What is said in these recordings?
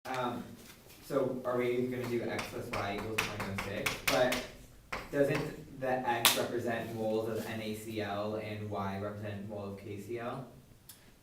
So are we going to do x plus y equals 0.06? But doesn't the x represent moles of NaCl and y represent moles of KCl?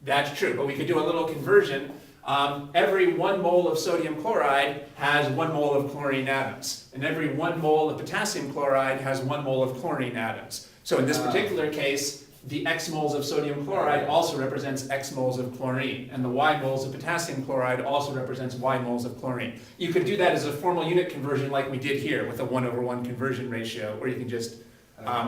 That's true, but we could do a little conversion. Every 1 mole of sodium chloride has 1 mole of chlorine atoms, and every 1 mole of potassium chloride has 1 mole of chlorine atoms. So in this particular case, the x moles of sodium chloride also represents x moles of chlorine, and the y moles of potassium chloride also represents y moles of chlorine. You could do that as a formal unit conversion like we did here with a 1/1 conversion ratio, or you can just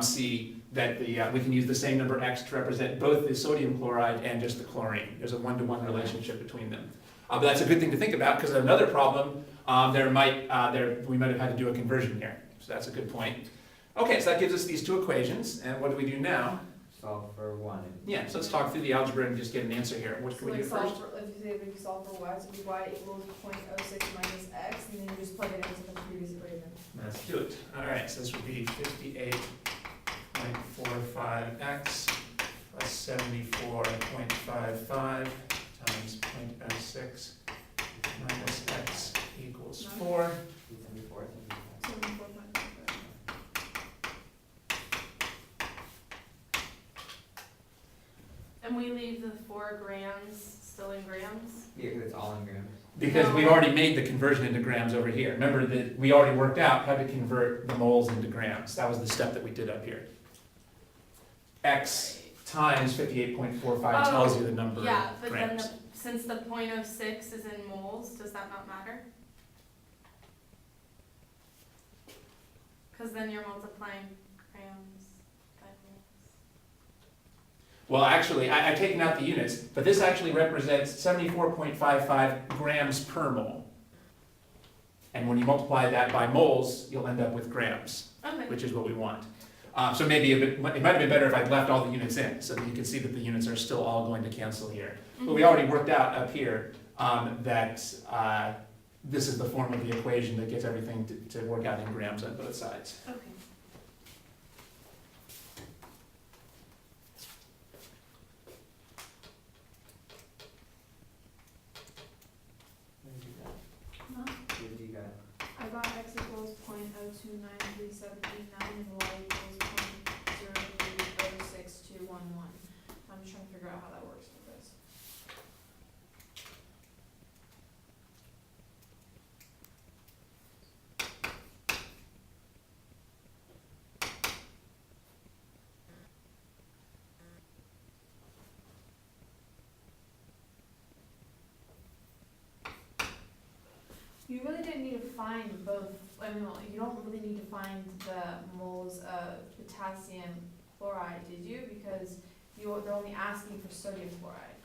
see that we can use the same number x to represent both the sodium chloride and just the chlorine. There's a 1-to-1 relationship between them. But that's a good thing to think about, because another problem, we might have had to do a conversion here. So that's a good point. Okay, so that gives us these 2 equations, and what do we do now? Solve for 1. Yeah, so let's talk through the algebra and just get an answer here. What can we do first? If you solve for y, so it'd be y equals 0.06 minus x, and then you just plug it into the previous equation. Let's do it. All right, so this would be 58.45x plus 74.55 times 0.06 minus x equals 4. 74. 74.55. And we leave the 4 grams still in grams? Yeah, because it's all in grams. Because we've already made the conversion into grams over here. Remember that we already worked out how to convert the moles into grams. That was the step that we did up here. X times 58.45 tells you the number Yeah, of but grams. then since the 0.06 is in moles, does that not matter? Because then you're multiplying grams by moles. Well, actually, I've taken out the units, but this actually represents 74.55 grams per mole. And when you multiply that by moles, you'll end up with grams, Okay. which is what we want. So maybe it might have been better if I'd left all the units in, so that you can see that the units are still all going to cancel here. But we already worked out up here that this is the form of the equation that gets everything to work out in grams on both sides. Okay. What did you got? I got x equals 0.029378 and y equals 0.0306211. I'm just trying to figure out how that works for this. You really didn't need to find both, I mean, you don't really need to find the moles of potassium chloride, did you? Because they're only asking for sodium chloride.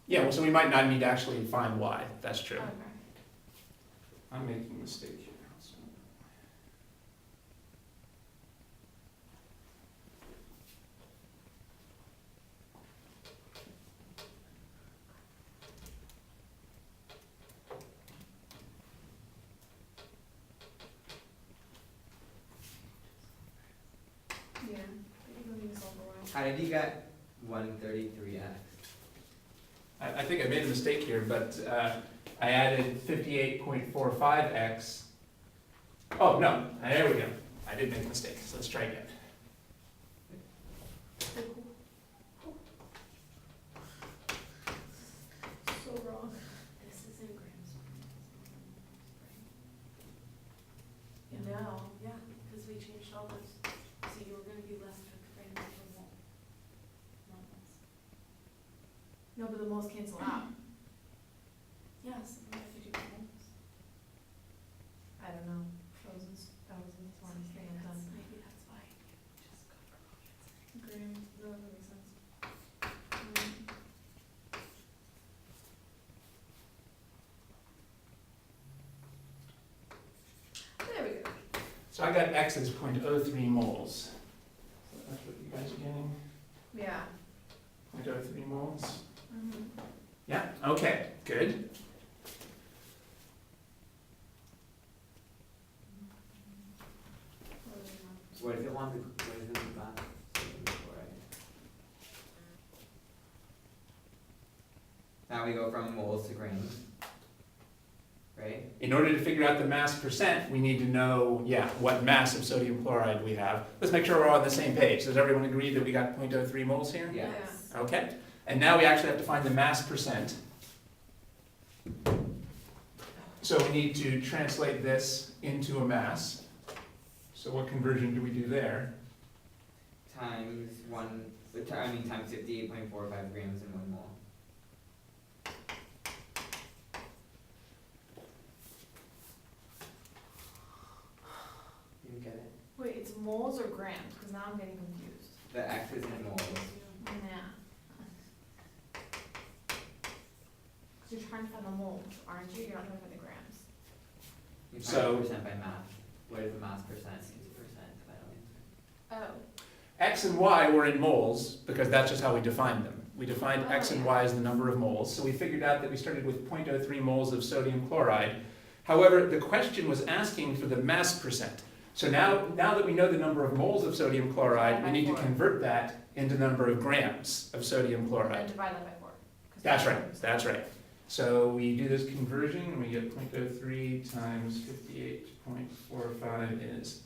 Yeah, well, so we might not need to actually find y. That's true. Okay. I'm making a mistake here. So. Yeah, you don't need to solve for y. How did you get 133x? I think I made a mistake here, but I added 58.45x. Oh, no, there we go. I did make a mistake, so let's try again. So wrong. This is in grams. No. Yeah, because we changed all those. So you were going to be less with grams per mole. Not less. No, but the moles cancel out. Yes, what if you do moles? I don't know. That was the smartest thing I've done. Maybe that's why you just go for moles. Grams, that doesn't make sense. There we go. So I got x as 0.03 moles. So that's what you guys are getting? Yeah. 0.03 moles? Mm-hmm. Yeah, okay, good. What if it wants to, what is it about sodium chloride? Now we go from moles to grams. Right? in order to figure out the mass percent, we need to know, yeah, what mass of sodium chloride we have. Let's make sure we're all on the same page. Does everyone agree that we got 0.03 moles here? Yeah. Yes. Okay, and now we actually have to find the mass percent. So we need to translate this into a mass. So what conversion do we do there? Times 58.45 grams in 1 mole. You get it? Wait, it's moles or grams? Because now I'm getting confused. The X is in moles. Yeah. Because you're trying to find the moles, aren't you? You're not trying to find the grams. You find So- percent by math. What is the mass percent? It's percent, final answer. Oh. X and Y were in moles because that's just how we defined them. We defined X and Y as the number of moles. So we figured out that we started with 0.03 moles of sodium chloride. However, the question was asking for the mass percent. So now that we know the number of moles of sodium chloride, we need to convert that into the number of grams of sodium And chloride. divide that by 4. 'Cause That's right, that's right. So we do this conversion and we get 0.03 times 58.45 is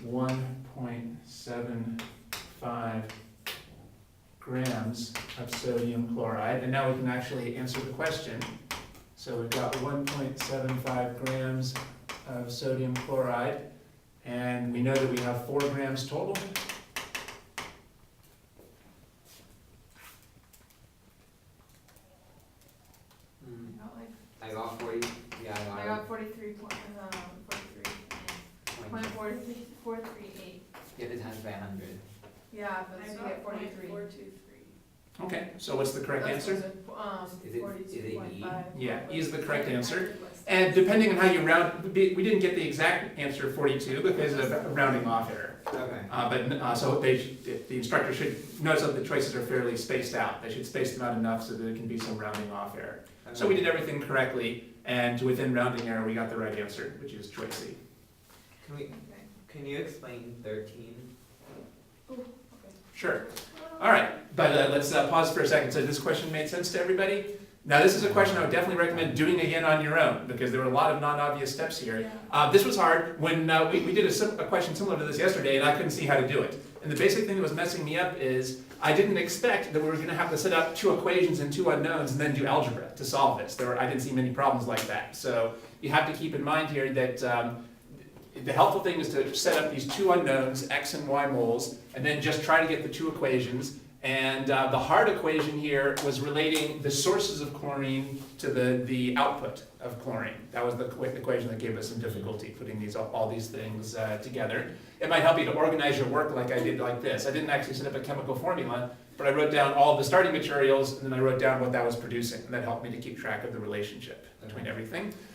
1.75 grams of sodium chloride. And now we can actually answer the question. So we've got 1.75 grams of sodium chloride, and we know that we have 4 grams total. I got 40, yeah, I got 43 point, 438. You have to times by 100. Yeah, but so you get 43. 423. Okay, so what's the correct That's answer? Is it 42.5. Yeah, E is the correct answer. And depending on how you round, we didn't get the exact answer of 42 because of a rounding off error. Okay. So the instructor should notice that the choices are fairly spaced out. They should space them out enough so that there can be some rounding off error. So we did everything correctly, and within rounding error, we got the right answer, which is choice C. Can you explain 13? Okay. Sure. All right, but let's pause for a second. So this question made sense to everybody? Now, this is a question I would definitely recommend doing again on your own, because there were a lot of non-obvious steps here. This was hard. When we did a question similar to this yesterday, and I couldn't see how to do it. And the basic thing that was messing me up is I didn't expect that we were going to have to set up 2 equations and 2 unknowns and then do algebra to solve this. I didn't see many problems like that. So you have to keep in mind here that the helpful thing is to set up these 2 unknowns, X and Y moles, and then just try to get the 2 equations. And the hard equation here was relating the sources of chlorine to the output of chlorine. That was the equation that gave us some difficulty putting all these things together. It might help you to organize your work like I did like this. I didn't actually set up a chemical formula, but I wrote down all the starting materials and then I wrote down what that was producing. And that helped me to keep track of the relationship between everything.